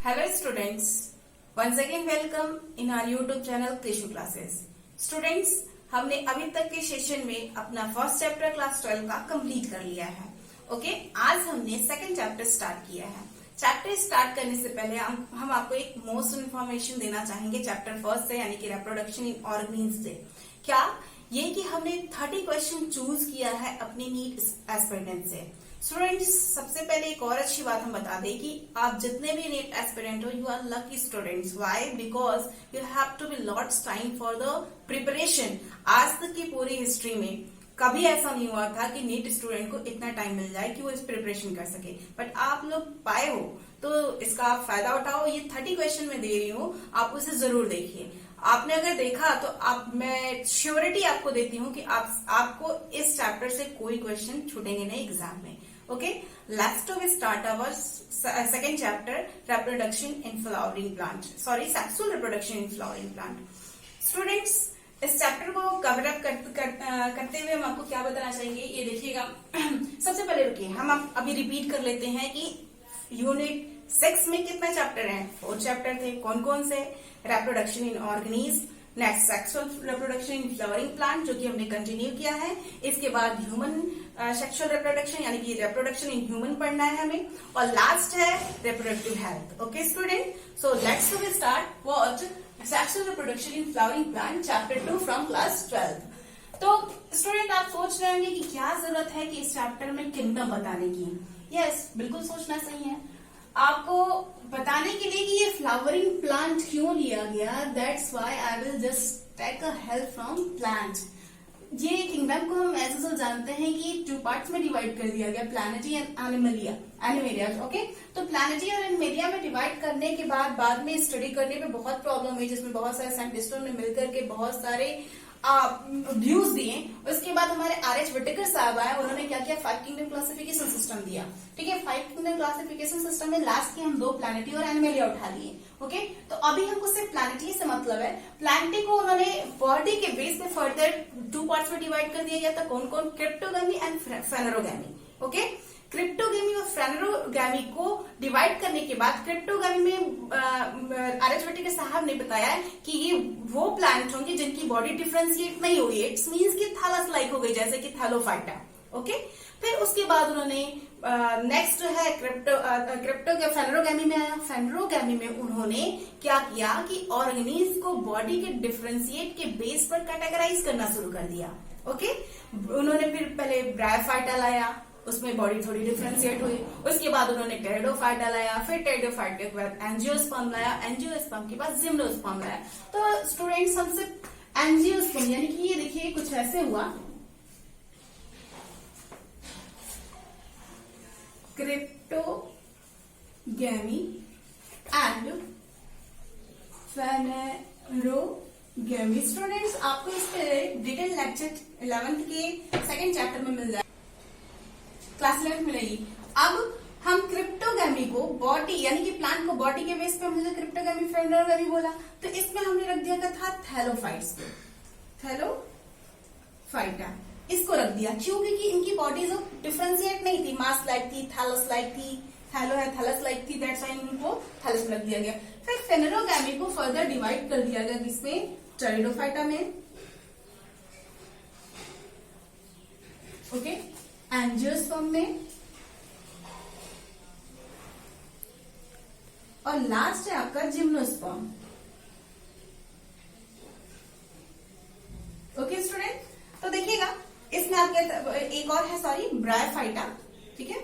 Hello students, once again welcome in our YouTube channel Krishu Classes. Students, हमने अभी तक के सेशन में अपना फर्स्ट चैप्टर क्लास 12 का कंप्लीट कर लिया है. ओके, आज हमने सेकंड चैप्टर स्टार्ट किया है. चैप्टर स्टार्ट करने से पहले हम आपको एक मोस्ट इन्फॉर्मेशन देना चाहेंगे चैप्टर फर्स्ट से, यानी कि रिप्रोडक्शन इन ऑर्गेनिज्म से. क्या ये कि हमने 30 क्वेश्चन चूज किया है अपनी नीट एस्पिरेंट से. स्टूडेंट्स, सबसे पहले एक और अच्छी बात हम बता दें कि आप जितने भी नीट एस्पिरेंट हो, you are lucky students. Why? Because you have to be lots time for the preparation. आज तक की पूरी हिस्ट्री में कभी ऐसा नहीं हुआ था कि नीट स्टूडेंट को इतना टाइम मिल जाए कि वो इस प्रिपरेशन कर सके, बट आप लोग पाए हो तो इसका आप फायदा उठाओ. ये 30 क्वेश्चन मैं दे रही हूँ, आप उसे जरूर देखिए. आपने अगर देखा तो मैं श्योरिटी आपको देती हूँ कि आपको इस चैप्टर से कोई क्वेश्चन छूटेंगे नहीं एग्जाम में. Okay, let's to start our second chapter, reproduction in flowering plant, sexual reproduction in flowering plant. Students, इस चैप्टर को कवर अप करते हुए हम आपको क्या बताना चाहेंगे, ये देखिएगा. सबसे पहले रुकिए, हम अभी रिपीट कर लेते हैं कि यूनिट 6 में कितने चैप्टर हैं. 4 चैप्टर थे. कौन कौन से? Reproduction in organism, next sexual reproduction in flowering plant जो कि हमने कंटिन्यू किया है. इसके बाद ह्यूमन सेक्सुअल रिप्रोडक्शन यानी कि रिप्रोडक्शन इन ह्यूमन पढ़ना है हमें, और लास्ट है reproductive health. Okay student, so let's start watch sexual reproduction in flowering plant chapter 2 from class 12. तो स्टूडेंट, आप सोच रहे होंगे कि क्या जरूरत है कि इस चैप्टर में किंगडम बताने की. यस, बिल्कुल सोचना सही है. आपको बताने के लिए कि ये फ्लावरिंग प्लांट क्यों लिया गया, that's why I will just take a help from plant. ये किंगडम को हम ऐसे सब जानते हैं कि 2 पार्ट्स में डिवाइड कर दिया गया, प्लैनेटरी एंड एनिमेलिया. ओके, तो प्लैनेटरी और एनिमेलिया में डिवाइड करने के बाद में स्टडी करने में बहुत प्रॉब्लम हुई, जिसमें बहुत सारे साइंटिस्टों ने मिलकर के बहुत सारे व्यूज दिए. उसके बाद हमारे आर.एच. विटेकर साहब आए, उन्होंने क्या किया, 5 किंगडम क्लासिफिकेशन सिस्टम दिया. ठीक है, 5 किंगडम क्लासिफिकेशन सिस्टम में लास्ट के हम 2 प्लैनेटरी और एनिमेलिया उठा लिए. ओके, तो अभी हमको सिर्फ प्लैनेटरी से मतलब है. प्लैनेटरी को उन्होंने बॉडी के बेस पे फर्दर 2 पार्ट्स में डिवाइड कर दिया गया था. कौन कौन? Cryptogamy and फेनेरोगैमी. ओके, क्रिप्टोगैमी और फेनेरोगैमी को डिवाइड करने के बाद क्रिप्टोगैमी में आर.एच. विटेकर साहब ने बताया कि ये वो प्लांट होंगे जिनकी बॉडी डिफरेंशिएट नहीं हुई. इट्स मीन्स कि थैलस लाइक हो गई, जैसे कि थैलोफाइटा. ओके, फिर उसके बाद उन्होंने नेक्स्ट जो है क्रिप्टो फेनेरोगैमी में आया. फेनेरोगैमी में उन्होंने क्या किया कि ऑर्गेनिज्म को बॉडी के डिफरेंशिएट के बेस पर कैटेगराइज करना शुरू कर दिया. ओके, उन्होंने फिर पहले ब्रायोफाइटा लाया, उसमें बॉडी थोड़ी डिफरेंशिएट हुई. उसके बाद उन्होंने टेरिडोफाइटा लाया, फिर टेरिडोफाइटा के बाद एंजियोस्पर्म लाया, एंजियोस्पर्म के बाद जिम्नोस्पर्म लाया. तो स्टूडेंट्स, हमसे एंजियोस्पर्म यानी कि ये देखिए कुछ ऐसे हुआ, क्रिप्टोगैमी एंड फेनेरोगैमी. स्टूडेंट्स, आपको इस पे डिटेल लेक्चर 11th के सेकंड चैप्टर में मिल जाए, क्लास 11 मिलेगी. अब हम क्रिप्टोगैमी को बॉडी यानी कि प्लांट को बॉडी के बेस पे हमने क्रिप्टोगैमी फेनेरोगैमी बोला, तो इसमें हमने रख दिया था थैलोफाइट्स को, थैलोफाइटा इसको रख दिया. क्यों? क्योंकि इनकी बॉडी जो डिफरेंशिएट नहीं थी, मास लाइक थी, थैलस लाइक थी, थैलो है थैलस लाइक थी, दैट्स व्हाई इनको थैलस में रख दिया गया. फिर फेनेरोगैमी को फर्दर डिवाइड कर दिया गया किसमें? टेरिडोफाइटा में. ओके, एंजियोस्पर्म में, और लास्ट है आपका जिम्नोस्पर्म. ओके स्टूडेंट, तो देखिएगा इसमें आपके एक और है, ब्रायोफाइटा. ठीक है,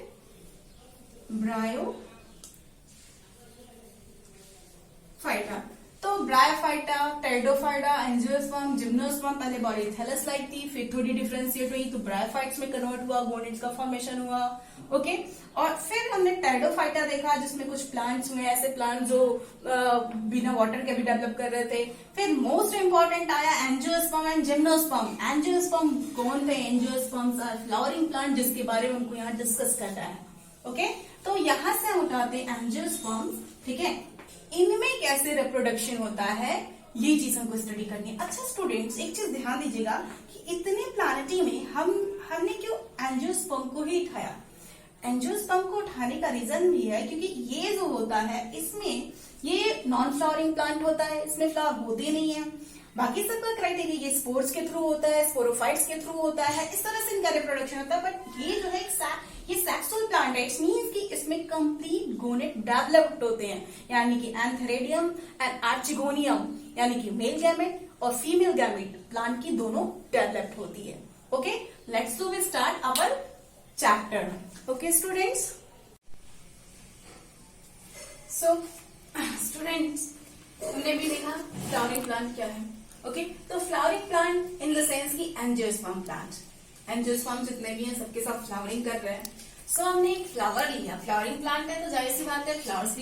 ब्रायोफाइटा. तो ब्रायोफाइटा, टेरिडोफाइटा, एंजियोस्पर्म, जिम्नोस्पर्म, पहले बॉडी थैलस लाइक थी, फिर थोड़ी डिफरेंशिएट हुई तो ब्रायोफाइट्स में कन्वर्ट हुआ, गोनिड्स का फॉर्मेशन हुआ. ओके, और फिर हमने टेरिडोफाइटा देखा जिसमें कुछ प्लांट्स हुए, ऐसे प्लांट जो बिना वाटर के भी डेवलप कर रहे थे. फिर मोस्ट इंपॉर्टेंट आया एंजियोस्पर्म एंड जिम्नोस्पर्म. एंजियोस्पर्म कौन थे? एंजियोस्पर्म्स आर फ्लावरिंग प्लांट, जिसके बारे में हमको यहाँ डिस्कस करना है. ओके, तो यहां से हम उठाते हैं एंजियोस्पर्म. ठीक है, इनमें कैसे रिप्रोडक्शन होता है ये चीज हमको स्टडी करनी है. अच्छा स्टूडेंट्स, एक चीज ध्यान दीजिएगा कि इतने प्लैनेटरी में हमने क्यों एंजियोस्पर्म को ही उठाया. एंजियोस्पर्म को उठाने का रीजन भी है क्योंकि ये जो होता है इसमें ये नॉन फ्लावरिंग प्लांट होता है, इसमें फ्लावर होते नहीं है। बाकी सबका क्राइटेरिया ये स्पोर्स के थ्रू होता है, स्पोरोफाइट्स के थ्रू होता है, इस तरह से इनका रिप्रोडक्शन होता है। बट ये जो है ये सेक्सुअल प्लांट है, इट मीन्स कि इसमें कंप्लीट गोनेट डेवलप्ड होते हैं, यानी कि एंथेरेडियम एंड आर्चिगोनियम यानी कि मेल गैमेट और फीमेल गैमेट प्लांट की दोनों डेवलप्ड होती है। Okay, let's do we start our chapter. Okay students, so students हमने भी देखा फ्लावरिंग प्लांट क्या है। ओके, तो flowering plant in the sense की एंजियोस्पर्म प्लांट, एंजियोस्पर्म जितने भी हैं सबके साथ फ्लावरिंग कर रहे हैं। सो हमने एक फ्लावर लिया, फ्लावरिंग प्लांट है तो जाहिर सी बात है फ्लावर्स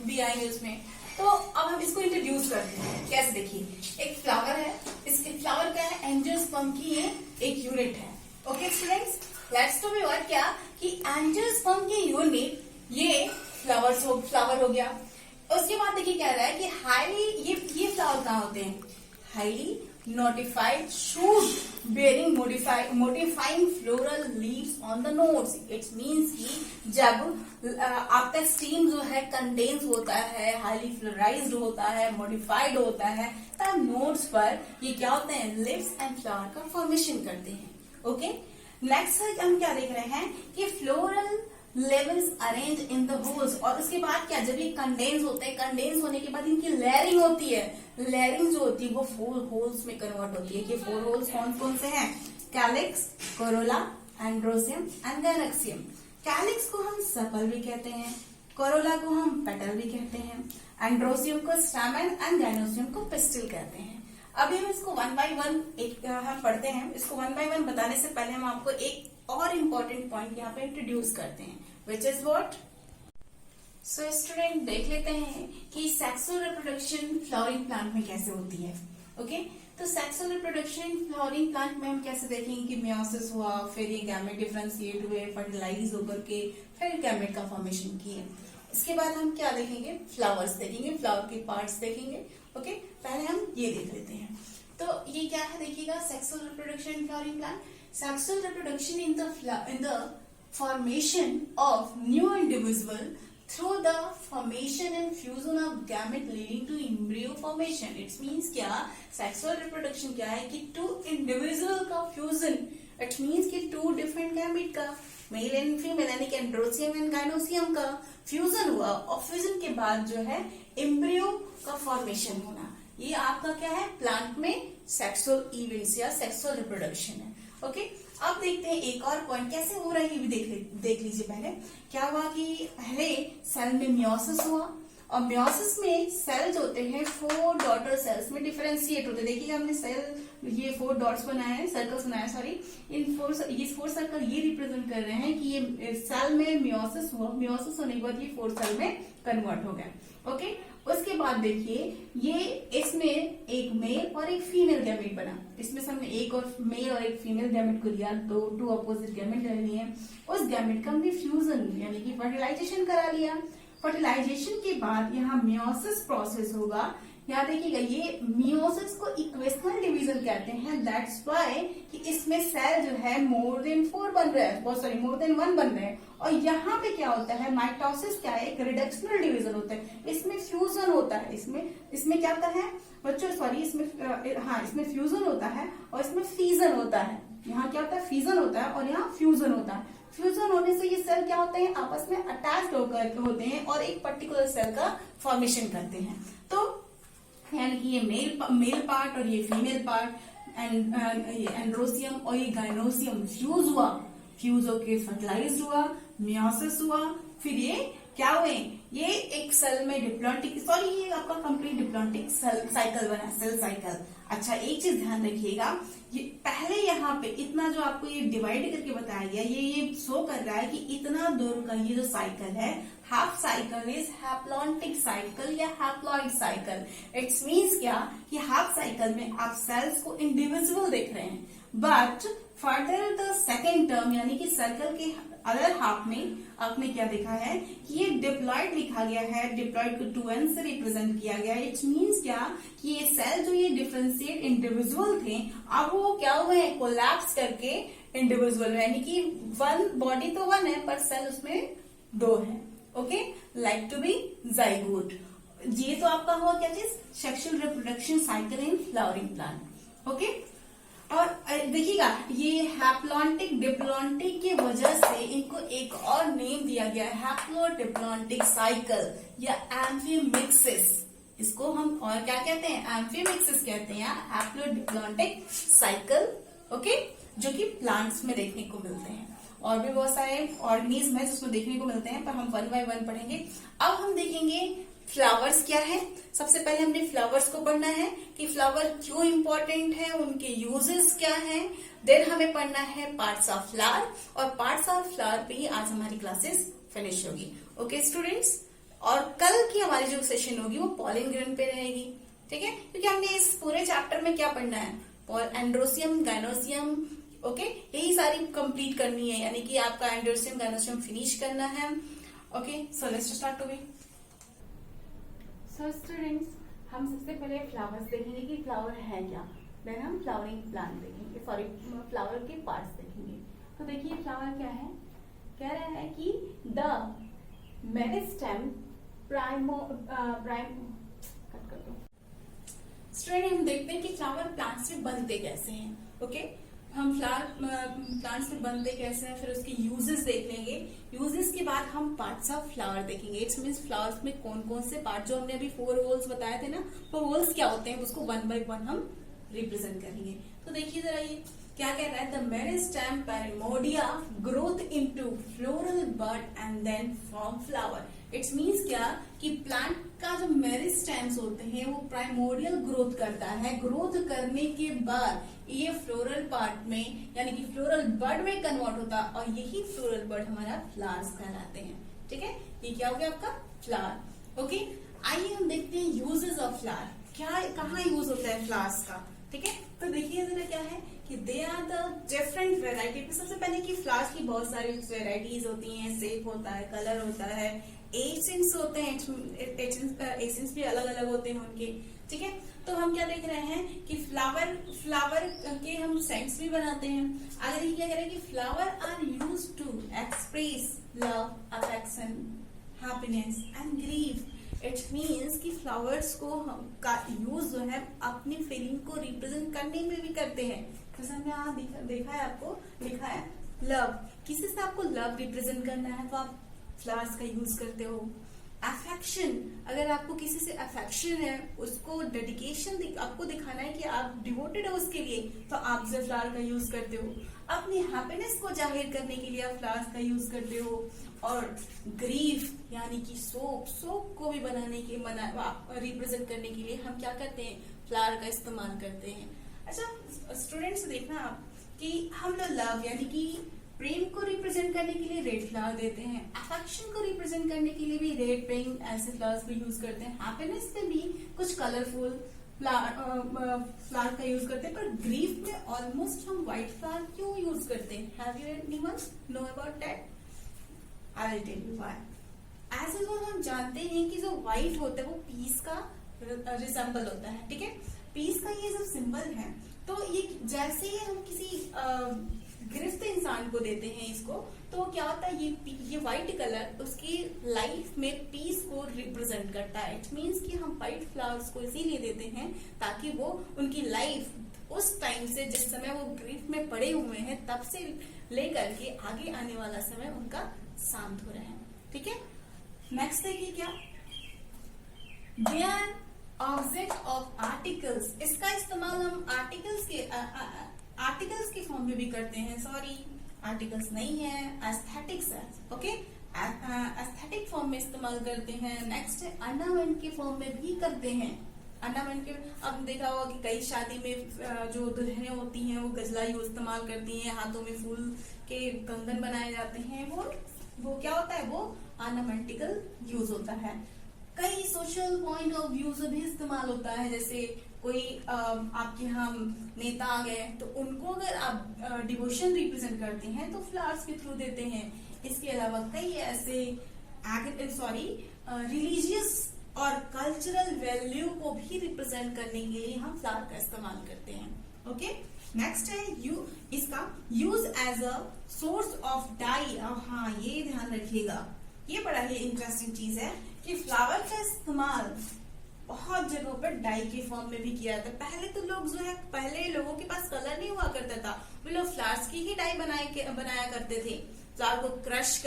भी आएंगे उसमें। तो अब हम इसको इंट्रोड्यूस करते हैं। कैसे, देखिए एक फ्लावर है, इसके फ्लावर क्या है, एंजियोस्पर्म की ये एक यूनिट है। Okay students, let's to be work क्या कि एंजियोस्पर्म की यूनिट ये फ्लावर हो गया। उसके बाद देखिए क्या रहा है कि हाईली ये फ्लावर कहाँ होते हैं, highly notified shoot bearing modifying floral leaves on the nodes। It means कि जब आपका स्टीम जो है कंडेंस होता है, हाईली फ्लोराइज्ड होता है, मॉडिफाइड होता है, तब नोड्स पर ये क्या होते हैं, लिव्स एंड फ्लावर का फॉर्मेशन करते हैं। ओके, नेक्स्ट हम क्या देख रहे हैं कि floral levels arrange in the holes, और उसके बाद क्या, जब ये कंडेंस होते हैं, कंडेंस होने के बाद इनकी लेयरिंग होती है, लेयरिंग जो होती है वो 4 होल्स में कन्वर्ट होती है। कि 4 होल्स कौन कौन से हैं, calyx, Corolla, androecium and gynoecium. Calyx को हम सेपल भी कहते हैं, कोरोला को हम पेटल भी कहते हैं, एंड्रोसियम को स्टैमेन एंड गैनोसियम को पिस्टिल कहते हैं। अभी हम इसको 1 by 1 हम पढ़ते हैं। इसको 1 by 1 बताने से पहले हम आपको एक और इम्पोर्टेंट पॉइंट यहाँ पे इंट्रोड्यूस करते हैं, which is what. So student देख लेते हैं कि सेक्सुअल रिप्रोडक्शन फ्लावरिंग प्लांट में कैसे होती है। ओके, तो सेक्सुअल रिप्रोडक्शन फ्लावरिंग प्लांट में हम कैसे देखेंगे कि मियोसिस हुआ, फिर ये गैमेट डिफरेंशिएट हुए, फर्टिलाइज होकर के फिर गैमेट का फॉर्मेशन किए। इसके बाद हम क्या देखेंगे, फ्लावर्स देखेंगे, फ्लावर के पार्ट्स देखेंगे। ओके, पहले हम ये देख लेते हैं। तो ये क्या है, देखिएगा sexual reproduction flowering plant. Sexual reproduction in the formation of new individual through the formation and fusion of gamete leading to embryo formation। It means क्या, sexual reproduction क्या है कि 2 individual का fusion, it means कि 2 different gamete का, male and female यानी कि androecium and gynoecium का फ्यूजन हुआ, और फ्यूजन के बाद जो है एम्ब्रियो का फॉर्मेशन होना, ये आपका क्या है, प्लांट में सेक्सुअल इवेंट्स या सेक्सुअल रिप्रोडक्शन है। ओके, अब देखते हैं एक और पॉइंट कैसे हो रहा है, ये भी देख लीजिए। पहले क्या हुआ कि पहले सेल में मियोसिस हुआ, और मियोसिस में सेल्स होते हैं 4 डॉटर सेल्स में डिफरेंशिएट होते हैं। देखिए हमने सेल ये 4 डॉट्स बनाए हैं, सर्कल्स बनाए, सॉरी, इन 4 सर्कल ये रिप्रेजेंट कर रहे हैं कि ये सेल में मियोसिस हुआ, मियोसिस होने के बाद ये 4 सेल में कन्वर्ट हो गया। ओके, उसके बाद देखिए ये इसमें एक मेल और एक फीमेल गैमेट बना, इसमें से हमने एक और मेल और एक फीमेल गैमेट को लिया, तो 2 अपोजिट गैमेट ले लिए। उस गैमेट का हमने फ्यूजन यानी कि फर्टिलाइजेशन करा लिया। फर्टिलाइजेशन के बाद यहाँ मियोसिस प्रोसेस होगा। यहाँ देखिएगा ये मियोसिस को इक्वेशनल डिवीजन कहते हैं, दैट्स व्हाई कि इसमें सेल जो है मोर देन 4 बन रहा है, बहुत सॉरी मोर देन 1 बन रहे हैं। और यहाँ पे क्या होता है, माइटोसिस क्या है, एक रिडक्शनल डिवीजन होता है, इसमें फ्यूजन होता है, इसमें क्या होता है बच्चों, सॉरी इसमें फ्यूजन होता है और इसमें फीजन होता है। यहाँ क्या होता है, फीजन होता है और यहाँ फ्यूजन होता है। फ्यूजन होने से ये सेल क्या होते हैं, आपस में अटैच्ड होकर होते हैं और एक पर्टिकुलर सेल का फॉर्मेशन करते हैं। तो यानी कि ये मेल पार्ट और ये फीमेल पार्ट एंड्रोसियम और ये गाइनोसियम फ्यूज हुआ, फ्यूज होके फर्टिलाइज हुआ, मियोसिस हुआ, फिर ये क्या हुए, ये एक सेल में डिप्लॉन्टिक, सॉरी ये आपका कंप्लीट डिप्लॉन्टिक सेल साइकिल बना, सेल साइकिल। अच्छा एक चीज ध्यान रखिएगा, ये पहले यहाँ पे इतना जो आपको ये डिवाइड करके बताया गया, ये शो कर रहा है कि इतना दूर का ये जो साइकिल है, half cycle is haplontic cycle या हैप्लॉइड साइकिल। इट्स मीन्स क्या कि हाफ साइकिल में आप सेल्स को इंडिविजुअल देख रहे हैं, but further the second term यानी कि सर्कल के अदर हाफ में आपने क्या देखा है कि ये डिप्लॉइड लिखा गया है, डिप्लॉइड को 2n से रिप्रेजेंट किया गया है। इट्स मीन्स क्या कि ये सेल जो ये डिफरेंशिएट इंडिविजुअल थे, अब वो क्या हुए हैं, कोलैप्स करके इंडिविजुअल, यानी कि वन बॉडी तो वन है पर सेल उसमें दो है। Okay, like to be zygote. ये तो आपका हुआ क्या चीज, sexual reproduction cycle in flowering plant. Okay, और देखिएगा ये हैप्लॉन्टिक डिप्लॉन्टिक की वजह से इनको एक और नेम दिया गया है, हैप्लोडिप्लॉन्टिक साइकिल या एम्फीमिक्सिस। इसको हम और क्या कहते हैं, एम्फीमिक्सिस कहते हैं, हैप्लोडिप्लॉन्टिक साइकिल। ओके, जो कि प्लांट्स में देखने को मिलते हैं। और भी बहुत सारे ऑर्गेनिज्म है जिसमें देखने को मिलते हैं, पर हम वन बाय वन पढ़ेंगे। अब हम देखेंगे फ्लावर्स क्या है। सबसे पहले हमने फ्लावर्स को पढ़ना है कि फ्लावर क्यों इंपॉर्टेंट है, उनके यूजेस क्या हैं। देन हमें पढ़ना है पार्ट्स ऑफ फ्लावर, और पार्ट्स ऑफ फ्लावर पे ही आज हमारी क्लासेस फिनिश होगी। ओके स्टूडेंट्स, और कल की हमारी जो सेशन होगी वो पॉलन ग्रेन पे रहेगी। ठीक है, क्योंकि हमने इस पूरे चैप्टर में क्या पढ़ना है, एंड्रोसियम, गायनोसियम। ओके, यही सारी कंप्लीट करनी है, यानी कि आपका एंड्रोसियम गायनोसियम फिनिश करना है। Okay, so let's start to be. So students, हम सबसे पहले फ्लावर्स देखेंगे कि फ्लावर है क्या, देन हम फ्लावरिंग प्लांट देखेंगे, सॉरी फ्लावर के पार्ट्स देखेंगे। तो देखिए फ्लावर क्या है, कह रहा है कि द मेरिस्टेम स्टूडेंट, हम देखते हैं कि फ्लावर प्लांट्स में बनते कैसे हैं। ओके, हम फ्लावर प्लांट्स में बनते कैसे हैं, फिर उसके यूजेस देख लेंगे। यूजेस के बाद हम पार्ट्स ऑफ फ्लावर देखेंगे। इट्स मीन्स फ्लावर्स में कौन कौन से पार्ट, जो हमने अभी 4 होल्स बताए थे ना, वो होल्स क्या होते हैं, उसको वन बाय वन हम रिप्रेजेंट करेंगे। तो देखिए जरा ये क्या कह रहा है, the meristem primordia growth into floral bud and then form flower. It's means क्या कि प्लांट का जो मेरिस्टेम्स होते हैं वो प्राइमोडियल ग्रोथ करता है। ग्रोथ करने के बाद ये फ्लोरल पार्ट में यानी कि फ्लोरल बड में कन्वर्ट होता है, और यही फ्लोरल बड हमारा फ्लावर्स कहलाते हैं। ठीक है, ये क्या हो गया आपका फ्लावर। ओके, आइए हम देखते हैं यूजेस ऑफ फ्लावर, क्या कहाँ यूज होता है फ्लावर्स का। ठीक है, तो देखिए जरा क्या है कि they are the different variety. सबसे पहले कि फ्लावर्स की बहुत सारी वेराइटीज होती हैं, शेप होता है, कलर होता है, एसेंस होते हैं, एसेंस भी अलग अलग होते हैं उनके। ठीक है, तो हम क्या देख रहे हैं कि फ्लावर के हम सेंट्स भी बनाते हैं। अगर ये क्या कह रहे हैं कि flower are use to express love, affection, happiness and grief. It means कि फ्लावर्स को का यूज जो है अपनी फीलिंग को रिप्रेजेंट करने में भी करते हैं। जैसे हमने यहाँ देखा है, आपको लिखा है लव, किसी से आपको लव रिप्रेजेंट करना है तो आप फ्लावर्स का यूज करते हो। अफेक्शन, अगर आपको किसी से अफेक्शन है, उसको डेडिकेशन आपको दिखाना है कि आप डिवोटेड हो उसके लिए, तो आप जो फ्लावर का यूज करते हो। अपनी हैप्पीनेस को जाहिर करने के लिए आप फ्लावर्स का यूज करते हो। और ग्रीफ यानी कि सोप को भी बनाने के रिप्रेजेंट करने के लिए हम क्या करते हैं, फ्लावर का इस्तेमाल करते हैं। अच्छा स्टूडेंट्स, देखना आप कि हम लोग लव यानी कि प्रेम को रिप्रेजेंट करने के लिए रेड फ्लावर देते हैं, अफेक्शन को रिप्रेजेंट करने के लिए भी रेड, पिंक ऐसे फ्लावर्स को यूज करते हैं। हैप्पीनेस में भी कुछ कलरफुल फ्लावर का यूज करते हैं, पर ग्रीफ में ऑलमोस्ट हम व्हाइट फ्लावर क्यों यूज करते हैं? Have you anyone know about that? I will tell you why. As usual हम जानते हैं कि जो व्हाइट होता है वो पीस का रिसेंबल होता है। ठीक है, पीस का ये जो सिंबल है, तो ये जैसे ही हम किसी गिरफ्त इंसान को देते हैं इसको, तो क्या होता है, ये व्हाइट कलर उसकी लाइफ में पीस को रिप्रेजेंट करता है। इट मीन्स कि हम व्हाइट फ्लावर्स को इसीलिए देते हैं ताकि वो उनकी लाइफ उस टाइम से, जिस समय वो ग्रीफ में पड़े हुए हैं, तब से लेकर के आगे आने वाला समय उनका शांत हो रहा है। ठीक है, नेक्स्ट देखिए क्या, they are object of articles. इसका इस्तेमाल हम आर्टिकल्स के फॉर्म में भी करते हैं। सॉरी, आर्टिकल्स नहीं है, एस्थेटिक्स है। ओके, एस्थेटिक फॉर्म में इस्तेमाल करते हैं। नेक्स्ट है ऑर्नामेंट के फॉर्म में भी करते हैं। ऑर्नामेंट के, अब देखा होगा कि कई शादी में जो दुल्हनें होती हैं वो गजला यूज इस्तेमाल करती हैं, हाथों में फूल के कंगन बनाए जाते हैं, वो क्या होता है, वो ऑर्नामेंटिकल यूज होता है। कई सोशल पॉइंट ऑफ व्यू से भी इस्तेमाल होता है। जैसे कोई आपके यहाँ नेता आ गए तो उनको अगर आप डिवोशन रिप्रेजेंट करते हैं तो फ्लावर्स के थ्रू देते हैं। इसके अलावा कई ऐसे रिलीजियस और कल्चरल वैल्यू को भी रिप्रेजेंट करने के लिए हम फ्लावर का इस्तेमाल करते हैं। ओके, नेक्स्ट है इसका use as a source of dye. हाँ, ये ध्यान रखिएगा, ये बड़ा ही इंटरेस्टिंग चीज है कि फ्लावर का इस्तेमाल बहुत जगहों पर डाई के फॉर्म में भी किया जाता है। पहले तो लोग जो है, पहले लोगों के पास कलर नहीं हुआ करता था, वो लोग फ्लावर्स की ही डाई बनाया करते थे। फ्लावर को क्रश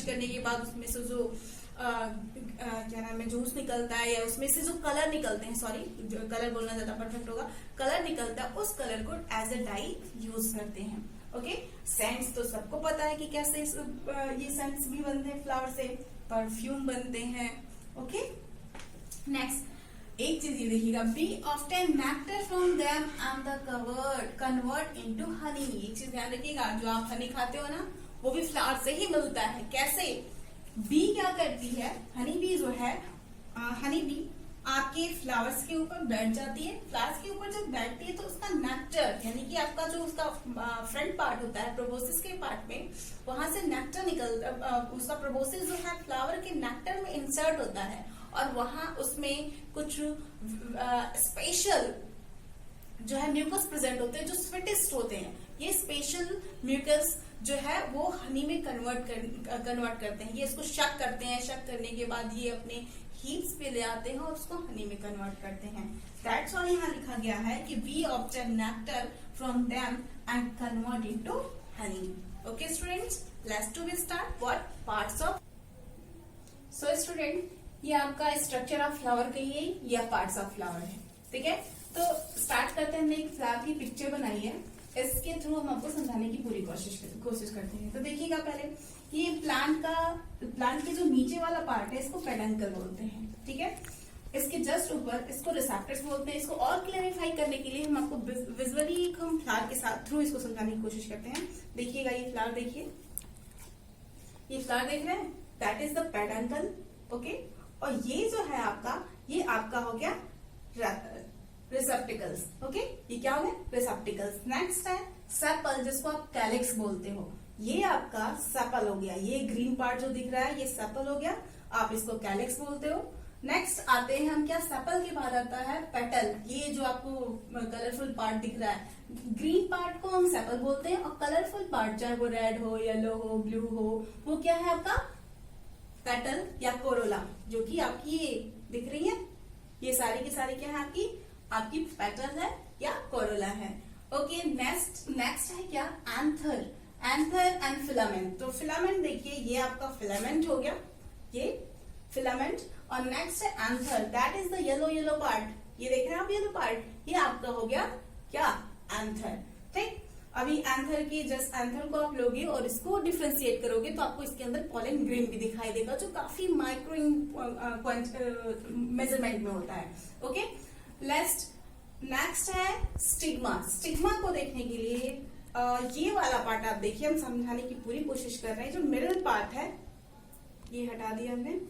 करने के बाद उसमें से जो क्या नाम है, जूस निकलता है या उसमें से जो कलर निकलते हैं, सॉरी कलर बोलना ज्यादा परफेक्ट होगा, कलर निकलता है, उस कलर को एज अ डाई यूज करते हैं। ओके, सेंट्स तो सबको पता है कि कैसे ये सेंट्स भी बनते हैं फ्लावर से, परफ्यूम बनते हैं। ओके, नेक्स्ट एक चीज ये देखिएगा, bee often nectar from them and the convert into honey. एक चीज ध्यान रखिएगा, जो आप हनी खाते हो ना, वो भी फ्लावर से ही मिलता है। कैसे? बी क्या करती है, हनी बी जो है, हनी बी आपके फ्लावर्स के ऊपर बैठ जाती है। फ्लावर्स के ऊपर जब बैठती है तो उसका नेक्टर, यानी कि आपका जो उसका फ्रंट पार्ट होता है प्रोबोसिस के पार्ट में, वहां से नेक्टर उसका प्रोबोसिस जो है फ्लावर के नेक्टर में इंसर्ट होता है, और वहां उसमें कुछ स्पेशल जो है म्यूकस प्रेजेंट होते हैं, जो स्वीटेस्ट होते हैं। ये स्पेशल म्यूकस जो है वो हनी में कन्वर्ट करते हैं। ये इसको शक करते हैं, शक करने के बाद ये अपने हीप्स पे ले आते हैं और उसको हनी में कन्वर्ट करते हैं। दैट्स व्हाई यहाँ लिखा गया है कि we obtain nectar from them and convert into honey. Okay students, let's to start what parts of. So student, ये आपका स्ट्रक्चर ऑफ फ्लावर कहिए या पार्ट्स ऑफ फ्लावर है, ठीक है। तो स्टार्ट करते हैं, हमने एक फ्लावर की पिक्चर बनाई है, इसके थ्रू हम आपको समझाने की पूरी कोशिश करते हैं। तो देखिएगा, पहले ये प्लांट के जो नीचे वाला पार्ट है इसको पेडंकल बोलते हैं, ठीक है। इसके जस्ट ऊपर इसको रिसेप्टर्स बोलते हैं। इसको और क्लैरिफाई करने के लिए हम आपको विजुअली हम फ्लावर के साथ थ्रू इसको समझाने की कोशिश करते हैं। देखिएगा, ये फ्लावर देखिए, ये फ्लावर देख रहे हैं, that is the peduncle. Okay, और ये जो है आपका, ये आपका हो गया रिसेप्टिकल्स। ओके, ये क्या हो गया? रिसेप्टिकल्स। नेक्स्ट है सेपल, जिसको आप कैलिक्स बोलते हो। ये आपका सेपल हो गया, ये ग्रीन पार्ट जो दिख रहा है ये सेपल हो गया, आप इसको कैलिक्स बोलते हो। नेक्स्ट आते हैं हम, क्या सेपल के बाद आता है पेटल। ये जो आपको कलरफुल पार्ट दिख रहा है, ग्रीन पार्ट को हम सेपल बोलते हैं, और कलरफुल पार्ट चाहे वो रेड हो, येलो हो, ब्लू हो, वो क्या है आपका? पेटल या कोरोला, जो कि आपकी ये दिख रही है, ये सारी की सारी क्या है आपकी पेटल है या कोरोला है। ओके, नेक्स्ट है क्या? Anther and filament. तो फिलामेंट देखिए, ये आपका फिलामेंट हो गया, ये फिलामेंट। और नेक्स्ट है anther, that is the yellow part. ये देख रहे हैं आप, येलो पार्ट, ये आपका हो गया क्या? एंथर। ठीक, अभी एंथर को आप लोगे और इसको डिफ्रेंशिएट करोगे तो आपको इसके अंदर पॉलन ग्रेन भी दिखाई देगा, जो काफी माइक्रो मेजरमेंट में होता है। ओके, नेक्स्ट है स्टिग्मा। स्टिग्मा को देखने के लिए ये वाला पार्ट आप देखिए, हम समझाने की पूरी कोशिश कर रहे हैं। जो मिडिल पार्ट है ये हटा दिया हमने,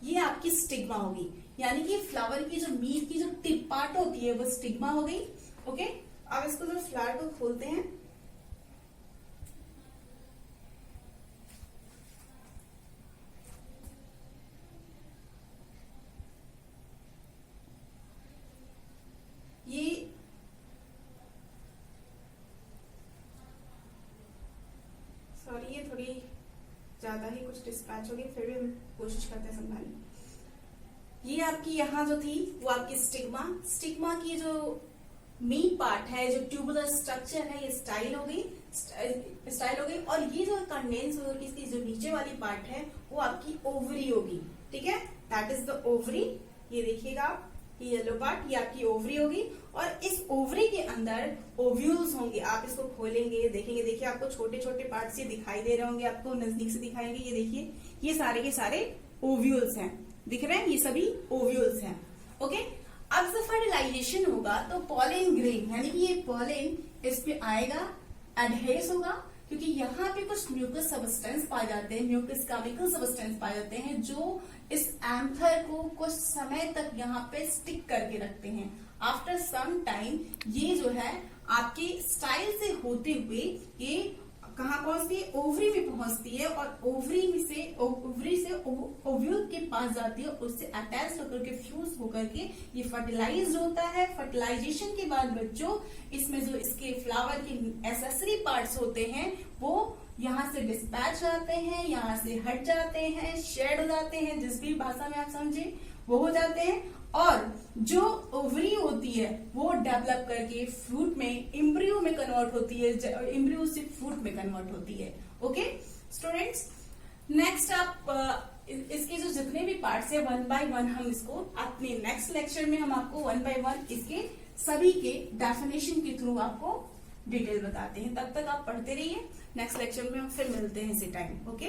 ये आपकी स्टिग्मा होगी, यानी कि फ्लावर की जो मीट की जो टिप पार्ट होती है वो स्टिग्मा हो गई। ओके, अब इसको जो फ्लावर को खोलते हैं, ये सॉरी ये थोड़ी ज्यादा ही कुछ डिस्पैच हो गई, फिर भी हम कोशिश करते हैं समझाने। ये आपकी यहाँ जो थी वो आपकी स्टिग्मा की जो मेन पार्ट है, जो ट्यूबुलर स्ट्रक्चर है, ये स्टाइल हो गई। और ये जो कंडेंस हो, इसकी जो नीचे वाली पार्ट है वो आपकी ओवरी होगी, ठीक है, दैट इज द ओवरी। ये देखिएगा, ये येलो पार्ट, ये आपकी ओवरी होगी, और इस ओवरी के अंदर ओव्यूल्स होंगे। आप इसको खोलेंगे, देखेंगे, देखिए आपको छोटे छोटे पार्ट्स ये दिखाई दे रहे होंगे, आपको नजदीक से दिखाएंगे। ये देखिए, ये सारे के सारे ओव्यूल्स हैं, दिख रहे हैं, ये सभी ओव्यूल्स हैं। ओके, अब जब फर्टिलाइजेशन होगा तो पॉलन ग्रेन, यानी कि ये पॉलन इस पे आएगा, एडहेस होगा, क्योंकि यहाँ पे कुछ म्यूकस सब्सटेंस पाए जाते हैं, म्यूकस केमिकल सब्सटेंस पाए जाते हैं, जो इस एंथर को कुछ समय तक यहाँ पे स्टिक करके रखते हैं। आफ्टर सम टाइम ये जो है आपके स्टाइल से होते हुए ये कहाँ पहुंचती है, ओवरी में पहुंचती है और ओवरी से ओव्यूल के पास जाती है, उससे अटैच होकर के फ्यूज होकर के ये फर्टिलाइज होता है। फर्टिलाइजेशन के बाद बच्चों इसमें जो इसके फ्लावर के एसेसरी पार्ट्स होते हैं वो यहाँ से डिस्पैच जाते हैं, यहाँ से हट जाते हैं, शेड हो जाते हैं, जिस भी भाषा में आप समझे वो हो जाते हैं। और जो ओवरी होती है वो डेवलप करके फ्रूट में एम्ब्रियो में कन्वर्ट होती है, एम्ब्रियो से फ्रूट में कन्वर्ट होती है। ओके स्टूडेंट्स, नेक्स्ट आप इसके जो जितने भी पार्ट्स है 1 by 1 हम इसको अपने नेक्स्ट लेक्चर में हम आपको 1 by 1 इसके सभी के डेफिनेशन के थ्रू आपको डिटेल बताते हैं। तब तक आप पढ़ते रहिए, नेक्स्ट लेक्चर में हम फिर मिलते हैं इसी टाइम। ओके।